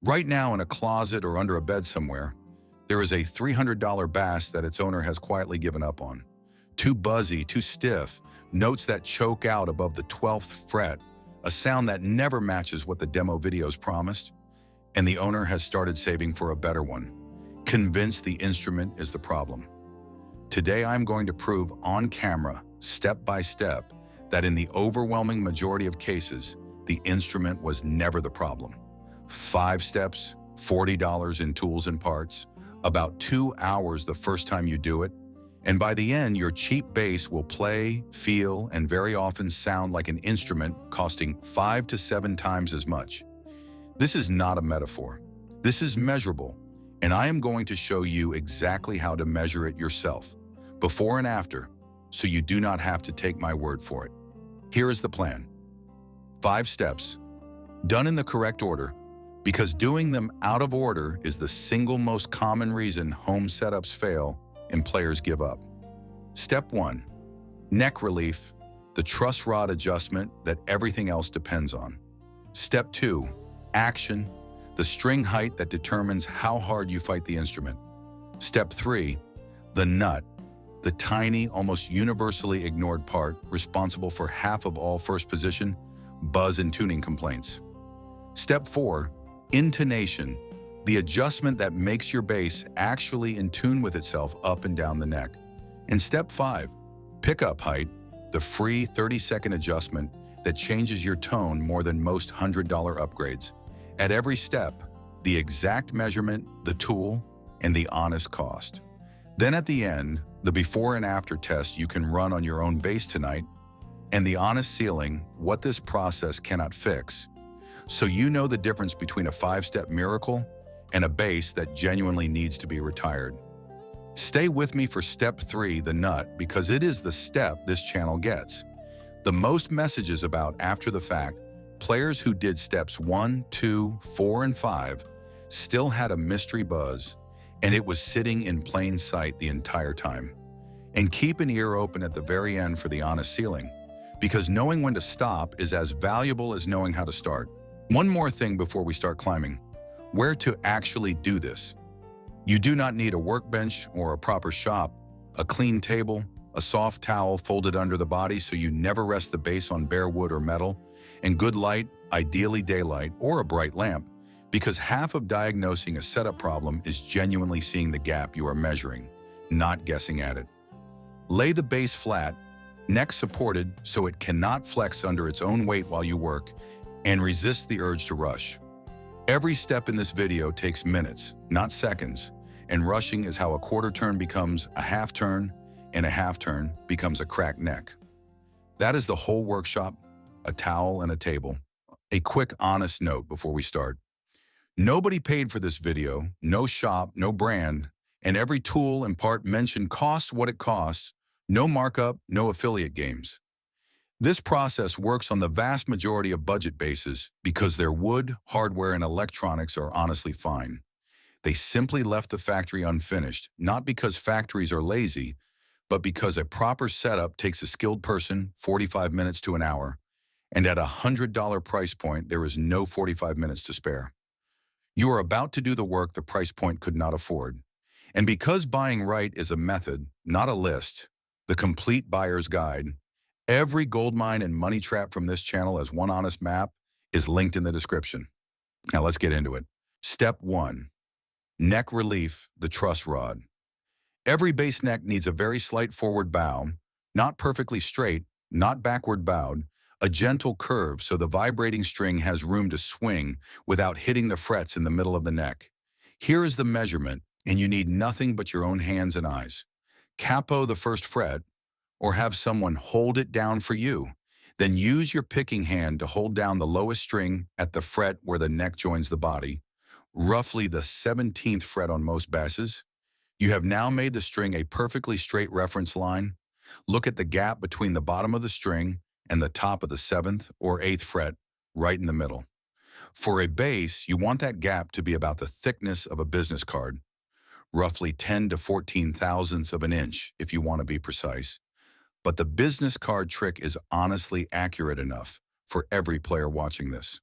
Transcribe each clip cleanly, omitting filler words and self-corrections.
Right now in a closet or under a bed somewhere, there is a $300 bass that its owner has quietly given up on. Too buzzy, too stiff, notes that choke out above the 12th fret, a sound that never matches what the demo videos promised, and the owner has started saving for a better one, convinced the instrument is the problem. Today I'm going to prove on camera, step by step, that in the overwhelming majority of cases, the instrument was never the problem. 5 steps, $40 in tools and parts, about 2 hours the first time you do it, and by the end, your cheap bass will play, feel, and very often sound like an instrument costing 5 to 7 times as much. This is not a metaphor. This is measurable, and I am going to show you exactly how to measure it yourself, before and after, so you do not have to take my word for it. Here is the plan. 5 steps, done in the correct order, because doing them out of order is the single most common reason home setups fail and players give up. Step 1. Neck relief, the truss rod adjustment that everything else depends on. Step 2. Action, the string height that determines how hard you fight the instrument. Step 3. The nut, the tiny, almost universally ignored part responsible for half of all first position, buzz and tuning complaints. Step 4. Intonation, the adjustment that makes your bass actually in tune with itself up and down the neck. And step 5, pickup height, the free 30-second adjustment that changes your tone more than most $100 upgrades. At every step, the exact measurement, the tool, and the honest cost. Then at the end, the before and after test you can run on your own bass tonight, and the honest ceiling, what this process cannot fix. So you know the difference between a 5-step miracle and a bass that genuinely needs to be retired. Stay with me for step 3, the nut, because it is the step this channel gets. The most messages about after the fact, players who did steps 1, 2, 4, and 5 still had a mystery buzz, and it was sitting in plain sight the entire time. And keep an ear open at the very end for the honest ceiling, because knowing when to stop is as valuable as knowing how to start. One more thing before we start climbing: where to actually do this. You do not need a workbench or a proper shop, a clean table, a soft towel folded under the body so you never rest the bass on bare wood or metal, and good light, ideally daylight or a bright lamp, because half of diagnosing a setup problem is genuinely seeing the gap you are measuring, not guessing at it. Lay the bass flat, neck supported so it cannot flex under its own weight while you work, and resist the urge to rush. Every step in this video takes minutes, not seconds, and rushing is how a quarter turn becomes a half turn, and a half turn becomes a cracked neck. That is the whole workshop, a towel and a table. A quick honest note before we start. Nobody paid for this video, no shop, no brand, and every tool and part mentioned costs what it costs, no markup, no affiliate games. This process works on the vast majority of budget basses because their wood, hardware, and electronics are honestly fine. They simply left the factory unfinished, not because factories are lazy, but because a proper setup takes a skilled person 45 minutes to an hour, and at a $100 price point, there is no 45 minutes to spare. You are about to do the work the price point could not afford. And because buying right is a method, not a list, the complete buyer's guide, every goldmine and money trap from this channel as one honest map is linked in the description. Now let's get into it. Step 1. Neck relief, the truss rod. Every bass neck needs a very slight forward bow, not perfectly straight, not backward bowed, a gentle curve so the vibrating string has room to swing without hitting the frets in the middle of the neck. Here is the measurement, and you need nothing but your own hands and eyes. Capo the first fret, or have someone hold it down for you. Then use your picking hand to hold down the lowest string at the fret where the neck joins the body, roughly the 17th fret on most basses. You have now made the string a perfectly straight reference line. Look at the gap between the bottom of the string and the top of the 7th or 8th fret, right in the middle. For a bass, you want that gap to be about the thickness of a business card, roughly 10 to 14 thousandths of an inch if you want to be precise. But the business card trick is honestly accurate enough for every player watching this.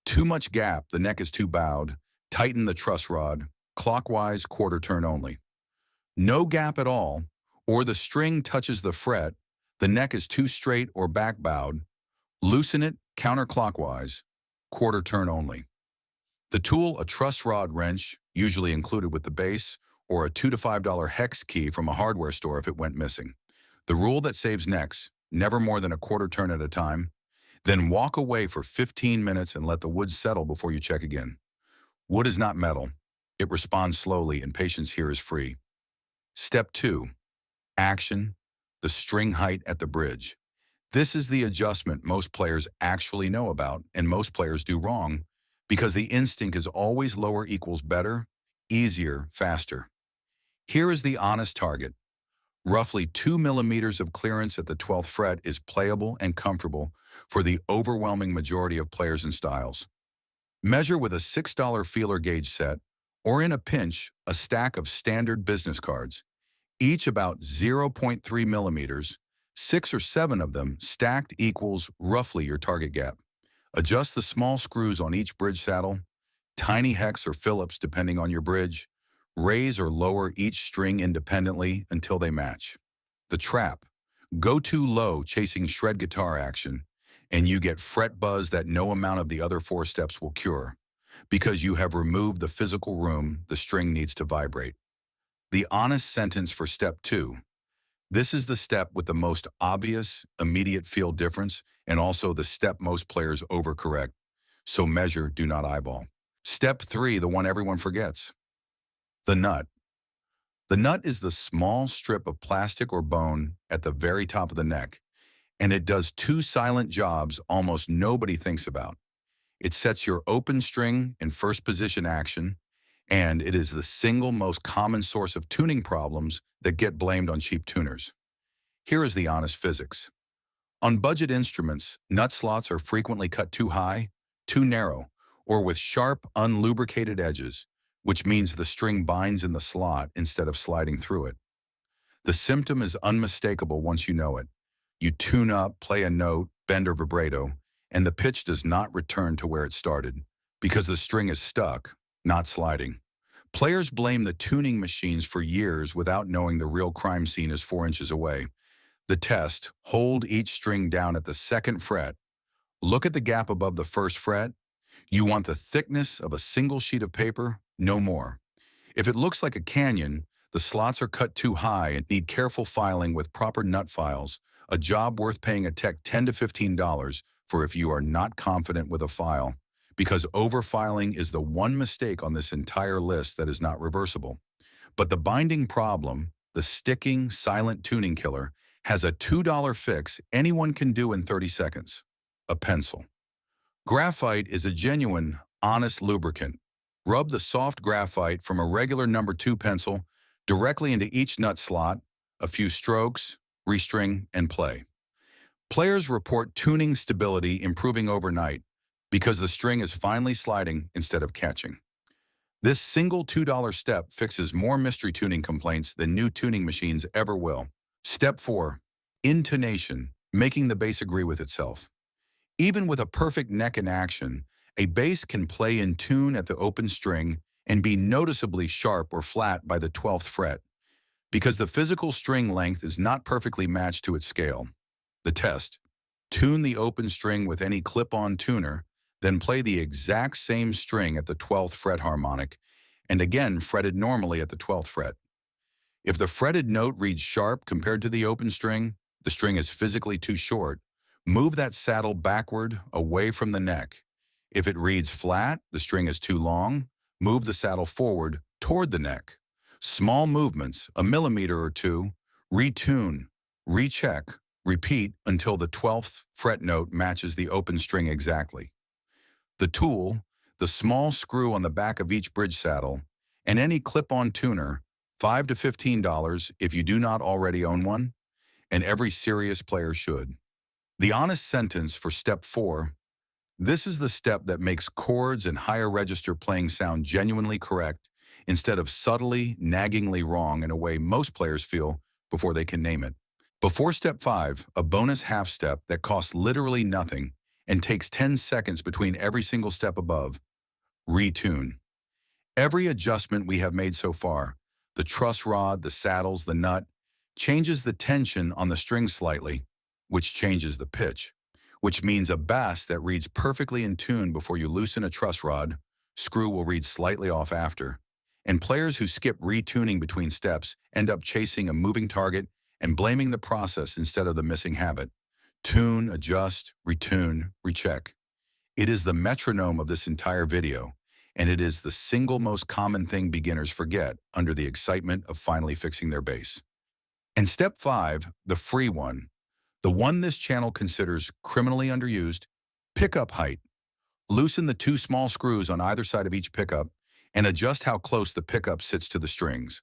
Too much gap, the neck is too bowed. Tighten the truss rod, clockwise, quarter turn only. No gap at all, or the string touches the fret, the neck is too straight or back bowed. Loosen it counterclockwise, quarter turn only. The tool, a truss rod wrench, usually included with the bass, or a $2 to $5 hex key from a hardware store if it went missing. The rule that saves necks, never more than a quarter turn at a time. Then walk away for 15 minutes and let the wood settle before you check again. Wood is not metal. It responds slowly, and patience here is free. Step 2. Action, the string height at the bridge. This is the adjustment most players actually know about, and most players do wrong, because the instinct is always lower equals better, easier, faster. Here is the honest target. Roughly 2 millimeters of clearance at the 12th fret is playable and comfortable for the overwhelming majority of players and styles. Measure with a $6 feeler gauge set, or in a pinch, a stack of standard business cards, each about 0.3 millimeters. 6 or 7 of them stacked equals roughly your target gap. Adjust the small screws on each bridge saddle, tiny hex or Phillips depending on your bridge. Raise or lower each string independently until they match. The trap. Go too low chasing shred guitar action, and you get fret buzz that no amount of the other 4 steps will cure, because you have removed the physical room the string needs to vibrate. The honest sentence for step 2. This is the step with the most obvious, immediate feel difference, and also the step most players overcorrect. So measure, do not eyeball. Step 3, the one everyone forgets. The nut. The nut is the small strip of plastic or bone at the very top of the neck, and it does 2 silent jobs almost nobody thinks about. It sets your open string in first position action, and it is the single most common source of tuning problems that get blamed on cheap tuners. Here is the honest physics. On budget instruments, nut slots are frequently cut too high, too narrow, or with sharp, unlubricated edges, which means the string binds in the slot instead of sliding through it. The symptom is unmistakable once you know it. You tune up, play a note, bend or vibrato, and the pitch does not return to where it started, because the string is stuck, not sliding. Players blame the tuning machines for years without knowing the real crime scene is 4 inches away. The test, hold each string down at the 2nd fret. Look at the gap above the 1st fret. You want the thickness of a single sheet of paper, no more. If it looks like a canyon, the slots are cut too high and need careful filing with proper nut files, a job worth paying a tech $10 to $15 for if you are not confident with a file, because overfiling is the one mistake on this entire list that is not reversible. But the binding problem, the sticking, silent tuning killer, has a $2 fix anyone can do in 30 seconds. A pencil. Graphite is a genuine, honest lubricant. Rub the soft graphite from a regular number 2 pencil directly into each nut slot, a few strokes, restring, and play. Players report tuning stability improving overnight because the string is finally sliding instead of catching. This single $2 step fixes more mystery tuning complaints than new tuning machines ever will. Step 4. Intonation, making the bass agree with itself. Even with a perfect neck in action, a bass can play in tune at the open string and be noticeably sharp or flat by the 12th fret, because the physical string length is not perfectly matched to its scale. The test. Tune the open string with any clip-on tuner, then play the exact same string at the 12th fret harmonic, and again fretted normally at the 12th fret. If the fretted note reads sharp compared to the open string, the string is physically too short. Move that saddle backward, away from the neck. If it reads flat, the string is too long. Move the saddle forward, toward the neck. Small movements, a millimeter or 2, retune, recheck, repeat until the 12th fret note matches the open string exactly. The tool, the small screw on the back of each bridge saddle, and any clip-on tuner, $5 to $15 if you do not already own one, and every serious player should. The honest sentence for step 4, this is the step that makes chords and higher register playing sound genuinely correct instead of subtly, naggingly wrong in a way most players feel before they can name it. Before step 5, a bonus half step that costs literally nothing and takes 10 seconds between every single step above. Retune. Every adjustment we have made so far, the truss rod, the saddles, the nut, changes the tension on the string slightly, which changes the pitch, which means a bass that reads perfectly in tune before you loosen a truss rod, screw will read slightly off after. And players who skip retuning between steps end up chasing a moving target and blaming the process instead of the missing habit. Tune, adjust, retune, recheck. It is the metronome of this entire video, and it is the single most common thing beginners forget under the excitement of finally fixing their bass. And step 5, the free one, the one this channel considers criminally underused, pickup height. Loosen the 2 small screws on either side of each pickup and adjust how close the pickup sits to the strings.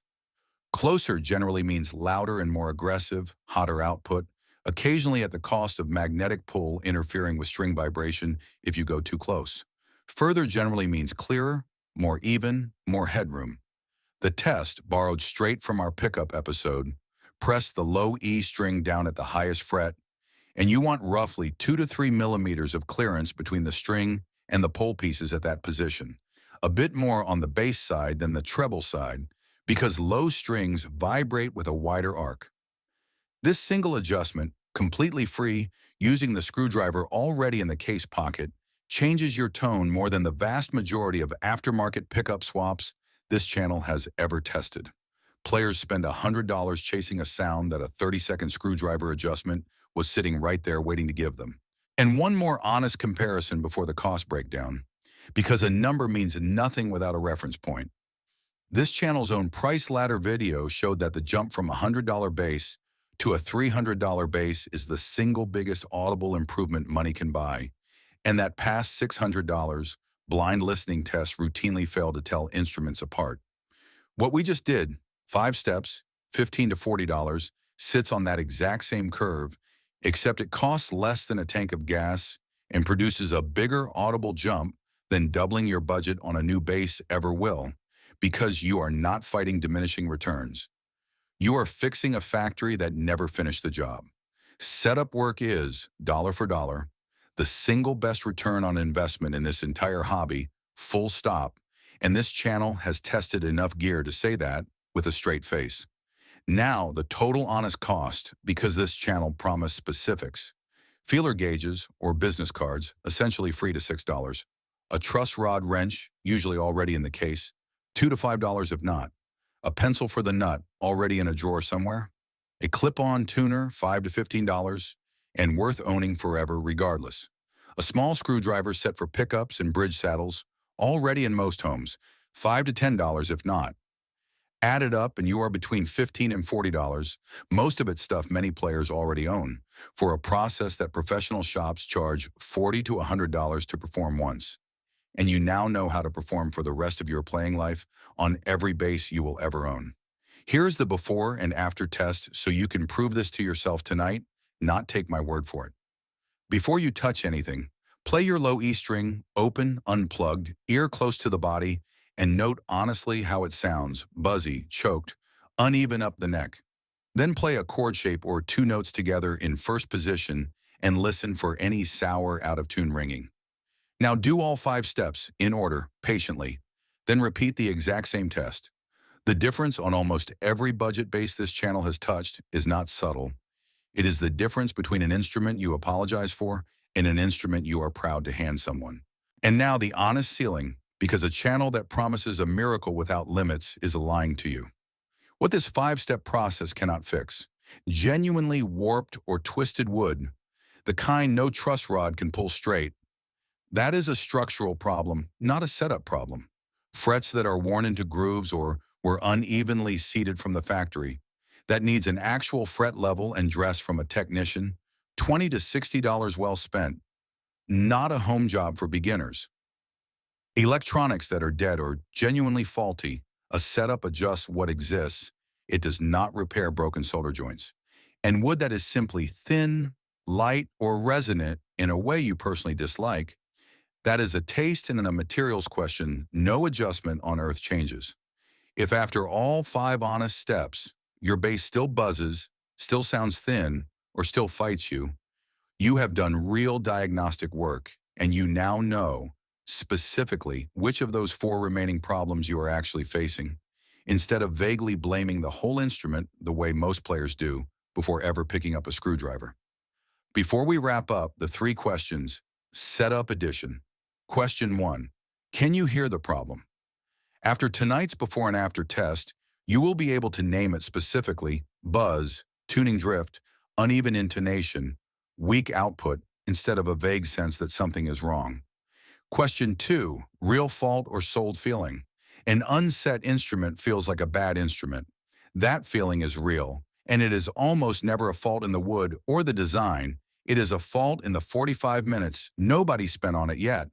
Closer generally means louder and more aggressive, hotter output, occasionally at the cost of magnetic pull interfering with string vibration if you go too close. Further generally means clearer, more even, more headroom. The test, borrowed straight from our pickup episode, press the low E string down at the highest fret, and you want roughly 2 to 3 millimeters of clearance between the string and the pole pieces at that position. A bit more on the bass side than the treble side, because low strings vibrate with a wider arc. This single adjustment, completely free, using the screwdriver already in the case pocket, changes your tone more than the vast majority of aftermarket pickup swaps this channel has ever tested. Players spend $100 chasing a sound that a 30-second screwdriver adjustment was sitting right there waiting to give them. And one more honest comparison before the cost breakdown, because a number means nothing without a reference point. This channel's own price ladder video showed that the jump from a $100 bass to a $300 bass is the single biggest audible improvement money can buy, and that past $600 blind listening tests routinely fail to tell instruments apart. What we just did, 5 steps, $15 to $40, sits on that exact same curve, except it costs less than a tank of gas and produces a bigger audible jump than doubling your budget on a new bass ever will, because you are not fighting diminishing returns. You are fixing a factory that never finished the job. Setup work is, dollar for dollar, the single best return on investment in this entire hobby, full stop, and this channel has tested enough gear to say that with a straight face. Now, the total honest cost, because this channel promised specifics. Feeler gauges, or business cards, essentially free to $6. A truss rod wrench, usually already in the case, $2 to $5 if not. A pencil for the nut, already in a drawer somewhere. A clip-on tuner, $5 to $15, and worth owning forever regardless. A small screwdriver set for pickups and bridge saddles, already in most homes, $5 to $10 if not. Add it up and you are between $15 and $40, most of it stuff many players already own, for a process that professional shops charge $40 to $100 to perform once. And you now know how to perform for the rest of your playing life on every bass you will ever own. Here's the before and after test so you can prove this to yourself tonight, not take my word for it. Before you touch anything, play your low E string, open, unplugged, ear close to the body, and note honestly how it sounds, buzzy, choked, uneven up the neck. Then play a chord shape or 2 notes together in first position and listen for any sour, out-of-tune ringing. Now do all 5 steps, in order, patiently. Then repeat the exact same test. The difference on almost every budget bass this channel has touched is not subtle. It is the difference between an instrument you apologize for and an instrument you are proud to hand someone. And now the honest ceiling, because a channel that promises a miracle without limits is lying to you. What this 5-step process cannot fix. Genuinely warped or twisted wood, the kind no truss rod can pull straight. That is a structural problem, not a setup problem. Frets that are worn into grooves or were unevenly seated from the factory. That needs an actual fret level and dress from a technician, $20 to $60 well spent. Not a home job for beginners. Electronics that are dead or genuinely faulty, a setup adjusts what exists. It does not repair broken solder joints. And wood that is simply thin, light, or resonant in a way you personally dislike, that is a taste and a materials question no adjustment on earth changes. If after all 5 honest steps, your bass still buzzes, still sounds thin, or still fights you, You have done real diagnostic work, and you now know specifically which of those four remaining problems you are actually facing, instead of vaguely blaming the whole instrument the way most players do before ever picking up a screwdriver. Before we wrap up the three questions, setup edition. Question 1. Can you hear the problem? After tonight's before and after test, you will be able to name it specifically: buzz, tuning drift, uneven intonation, weak output, instead of a vague sense that something is wrong. Question 2, real fault or sold feeling. An unset instrument feels like a bad instrument. That feeling is real, and it is almost never a fault in the wood or the design. It is a fault in the 45 minutes nobody spent on it yet.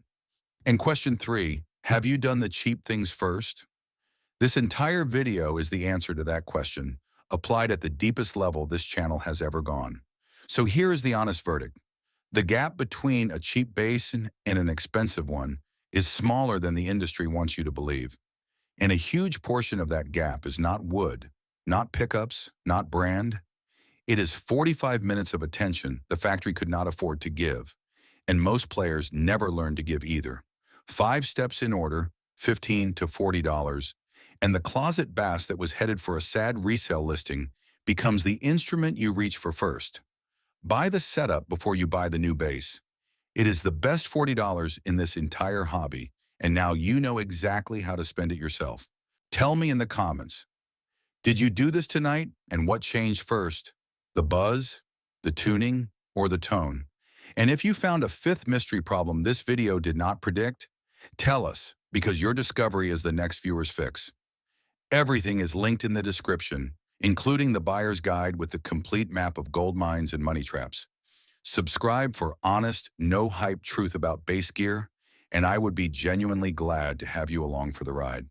And question 3, have you done the cheap things first? This entire video is the answer to that question, applied at the deepest level this channel has ever gone. So here is the honest verdict. The gap between a cheap bass and an expensive one is smaller than the industry wants you to believe. And a huge portion of that gap is not wood, not pickups, not brand. It is 45 minutes of attention the factory could not afford to give, and most players never learn to give either. 5 steps in order, $15 to $40, and the closet bass that was headed for a sad resale listing becomes the instrument you reach for first. Buy the setup before you buy the new bass. It is the best $40 in this entire hobby, and now you know exactly how to spend it yourself. Tell me in the comments, did you do this tonight, and what changed first? The buzz, the tuning, or the tone? And if you found a fifth mystery problem this video did not predict, tell us, because your discovery is the next viewer's fix. Everything is linked in the description, including the buyer's guide with the complete map of gold mines and money traps. Subscribe for honest, no-hype truth about bass gear, and I would be genuinely glad to have you along for the ride.